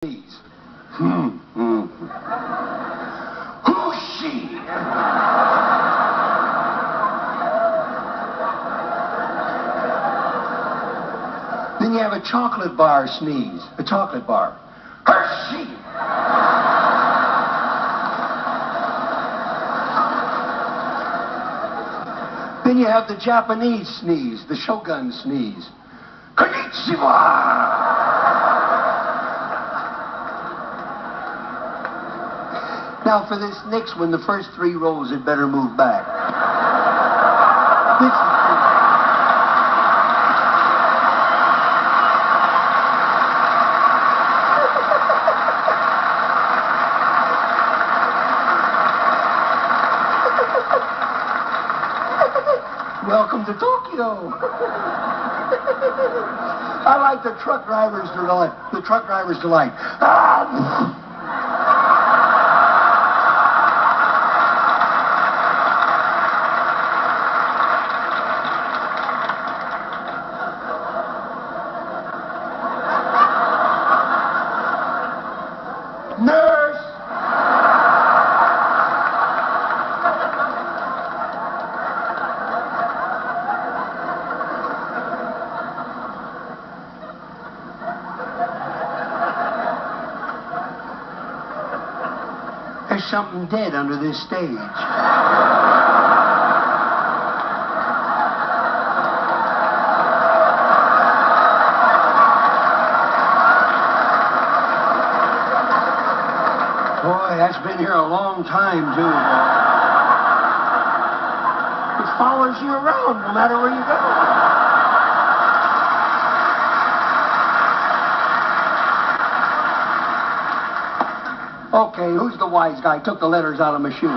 Please. Who's she? Then you have a chocolate bar sneeze. A chocolate bar. Hershey! Then you have the Japanese sneeze, the Shogun sneeze. Konnichiwa! Now for this next one, the first 3 rows had better move back. Welcome to Tokyo. I like the truck driver's delight. The truck driver's delight. Nurse! There's something dead under this stage. Boy, that's been here a long time, too. It follows you around no matter where you go. Okay, who's the wise guy? Took the letters out of my shoe.